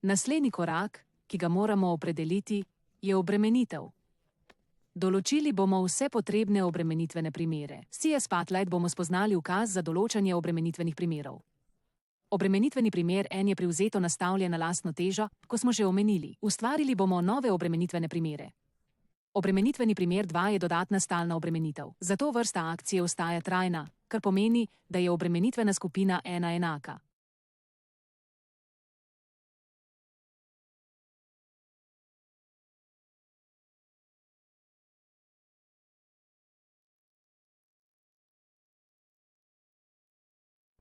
Naslednji korak, ki ga moramo opredeliti, je obremenitev. Določili bomo vse potrebne obremenitvene primere. S CS Spotlight bomo spoznali ukaz za določanje obremenitvenih primerov. Obremenitveni primer 1 je privzeto nastavljen na lastno težo, ko smo že omenili. Ustvarili bomo nove obremenitvene primere. Obremenitveni primer 2 je dodatna stalna obremenitev. Zato vrsta akcije ostaja trajna, kar pomeni, da je obremenitvena skupina 1 enaka.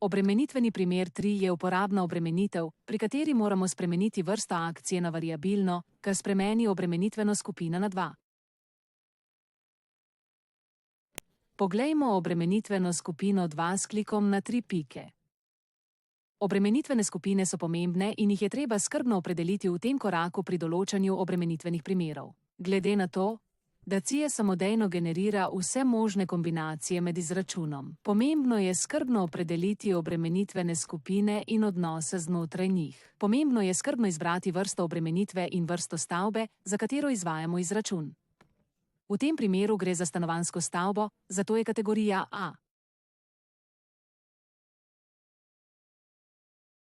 Obremenitveni primer 3 je uporabna obremenitev, pri kateri moramo spremeniti vrsto akcije na variabilno, kar spremeni obremenitveno skupino na 2. Poglejmo obremenitveno skupino 2 s klikom na 3 pike. Obremenitvene skupine so pomembne in jih je treba skrbno opredeliti v tem koraku pri določanju obremenitvenih primerov. Glede na to, da CS samodejno generira vse možne kombinacije med izračunom, pomembno je skrbno opredeliti obremenitvene skupine in odnose znotraj njih. Pomembno je skrbno izbrati vrsto obremenitve in vrsto stavbe, za katero izvajamo izračun. V tem primeru gre za stanovanjsko stavbo, zato je kategorija A.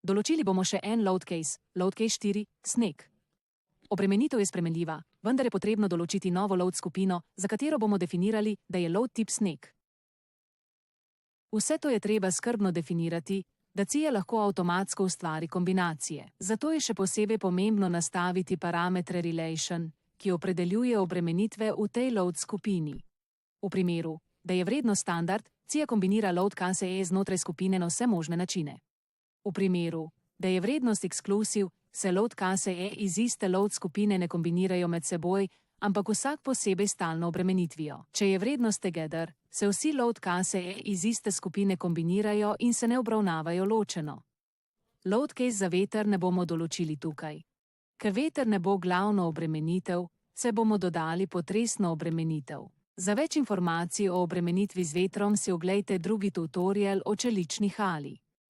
Določili bomo še en load case 4, sneg. Obremenitev je spremenljiva, vendar je potrebno določiti novo load skupino, za katero bomo definirali, da je load tip sneg. Vse to je treba skrbno definirati, da CIA lahko avtomatsko ustvari kombinacije. Zato je še posebej pomembno nastaviti parametre relation, ki opredeljuje obremenitve v tej load skupini. V primeru, da je vrednost standard, CIA kombinira load KCE znotraj skupine na vse možne načine. V primeru, da je vrednost exclusive, se load KCE iz iste load skupine ne kombinirajo med seboj, ampak vsak posebej stalno obremenitvijo. Če je vrednost together, se vsi load KCE iz iste skupine kombinirajo in se ne obravnavajo ločeno. Load case za veter ne bomo določili tukaj. Ker veter ne bo glavno obremenitev, se bomo dodali potresno obremenitev. Za več informacij o obremenitvi z vetrom si oglejte drugi tutorial o čelični hali.